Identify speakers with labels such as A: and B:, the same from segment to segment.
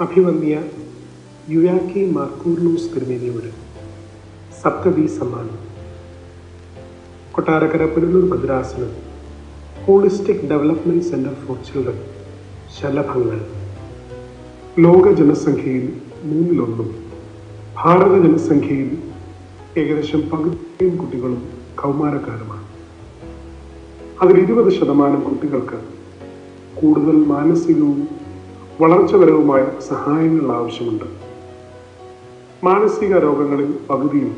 A: അഭിവന്യ യുയാക്കി മാർക്കൂർലൂസ് തിരുമേനിയുടെ സപ്തതി സമ്മാനം. കൊട്ടാരക്കര പുനലൂർ ഭദ്രാസനം holistic development centre for children ശലഭങ്ങൾ. ലോക ജനസംഖ്യയിൽ 1/3 ഭാരത ജനസംഖ്യയിൽ ഏകദേശം പകുതിയും കുട്ടികളും കൗമാരക്കാരുമാണ്. അതിൽ 20% കുട്ടികൾക്ക് കൂടുതൽ മാനസികവും വളർച്ചപരവുമായ സഹായങ്ങൾ ആവശ്യമുണ്ട്. മാനസിക രോഗങ്ങളിൽ പകുതിയും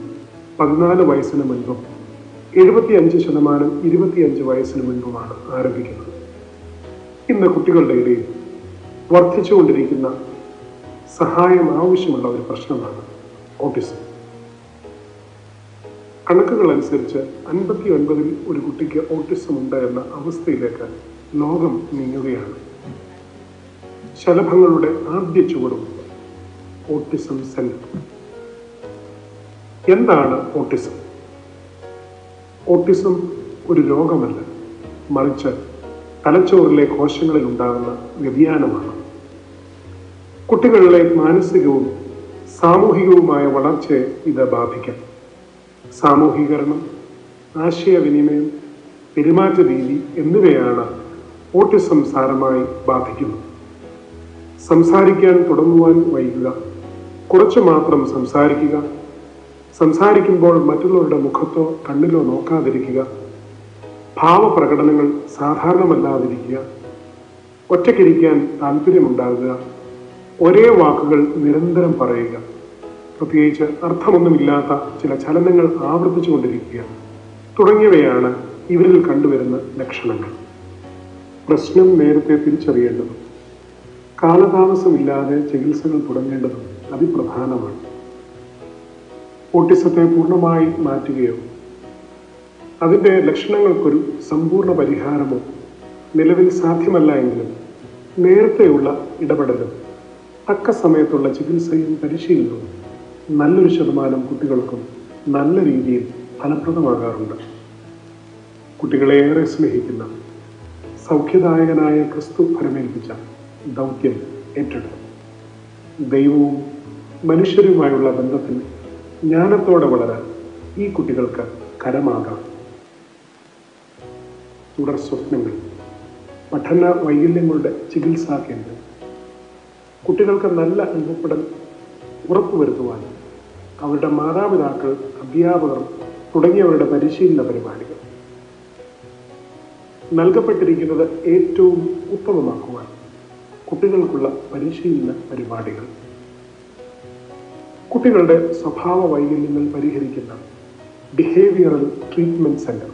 A: 14 വയസ്സിന് മുൻപും 75% 25 വയസ്സിന് മുൻപുമാണ് ആരംഭിക്കുന്നത്. ഇന്ന് കുട്ടികളുടെ ഇടയിൽ വർദ്ധിച്ചുകൊണ്ടിരിക്കുന്ന സഹായം ആവശ്യമുള്ള ഒരു പ്രശ്നമാണ് ഓട്ടിസം. കണക്കുകൾ അനുസരിച്ച് 59 ഒരു കുട്ടിക്ക് ഓട്ടിസം ഉണ്ട് എന്ന അവസ്ഥയിലേക്ക് ലോകം നീങ്ങുകയാണ്. ശലഭങ്ങളുടെ ആദ്യ ചുവടും ഓട്ടിസം സെന്റർ. എന്താണ് ഓട്ടിസം? ഓട്ടിസം ഒരു രോഗമല്ല, മറിച്ച് തലച്ചോറിലെ കോശങ്ങളിൽ ഉണ്ടാകുന്ന വ്യതിയാനമാണ്. കുട്ടികളിലെ മാനസികവും സാമൂഹികവുമായ വളർച്ചയെ ഇത് ബാധിക്കാം. സാമൂഹീകരണം, ആശയവിനിമയം, പെരുമാറ്റ രീതി എന്നിവയാണ് ഓട്ടിസം സാരമായി ബാധിക്കുന്നത്. സംസാരിക്കാൻ തുടങ്ങുവാൻ വൈകുക, കുറച്ചു മാത്രം സംസാരിക്കുക, സംസാരിക്കുമ്പോൾ മറ്റുള്ളവരുടെ മുഖത്തോ കണ്ണിലോ നോക്കാതിരിക്കുക, ഭാവപ്രകടനങ്ങൾ സാധാരണമല്ലാതിരിക്കുക, ഒറ്റയ്ക്കിരിക്കാൻ താല്പര്യമുണ്ടാകുക, ഒരേ വാക്കുകൾ നിരന്തരം പറയുക, പ്രത്യേകിച്ച് അർത്ഥമൊന്നുമില്ലാത്ത ചില ചലനങ്ങൾ ആവർത്തിച്ചുകൊണ്ടിരിക്കുക തുടങ്ങിയവയാണ് ഇവരിൽ കണ്ടുവരുന്ന ലക്ഷണങ്ങൾ. പ്രശ്നം നേരത്തെ തിരിച്ചറിയേണ്ടതും കാലതാമസമില്ലാതെ ചികിത്സകൾ തുടങ്ങേണ്ടതും അതിപ്രധാനമാണ്. ഓട്ടിസത്തെ പൂർണ്ണമായി മാറ്റുകയോ അതിൻ്റെ ലക്ഷണങ്ങൾക്കൊരു സമ്പൂർണ്ണ പരിഹാരമോ നിലവിൽ സാധ്യമല്ല എങ്കിലും നേരത്തെയുള്ള ഇടപെടലും തക്ക സമയത്തുള്ള ചികിത്സയും പരിശീലനവും നല്ലൊരു ശതമാനം കുട്ടികൾക്കും നല്ല രീതിയിൽ ഫലപ്രദമാകാറുണ്ട്. കുട്ടികളെ ഏറെ സ്നേഹിക്കുന്ന സൗഖ്യദായകനായ ക്രിസ്തു ഫലമേൽപ്പിച്ച ദൗത്യം ഏറ്റെടുത്തു. ദൈവവും മനുഷ്യരുമായുള്ള ബന്ധത്തിൽ ജ്ഞാനത്തോടെ വളരാൻ ഈ കുട്ടികൾക്ക് കരമാകാം. തുടർ സ്വപ്നങ്ങൾ, പഠന വൈകല്യങ്ങളുടെ ചികിത്സാ കേന്ദ്രം, കുട്ടികൾക്ക് നല്ല അനുഭവപ്പെടൽ ഉറപ്പുവരുത്തുവാൻ അവരുടെ മാതാപിതാക്കൾ, അധ്യാപകർ തുടങ്ങിയവരുടെ പരിശീലന പരിപാടികൾ, നൽകപ്പെട്ടിരിക്കുന്നത് ഏറ്റവും ഉത്തമമാക്കുവാൻ കുട്ടികൾക്കുള്ള പരിശീലന പരിപാടികൾ, കുട്ടികളുടെ സ്വഭാവ വൈകല്യങ്ങൾ പരിഹരിക്കുന്ന ബിഹേവിയറൽ ട്രീറ്റ്മെന്റ് സെന്റർ.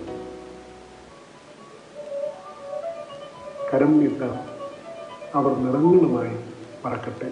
A: കരം നീട്ടാൻ അവർ നിറങ്ങളുമായി പറക്കട്ടെ.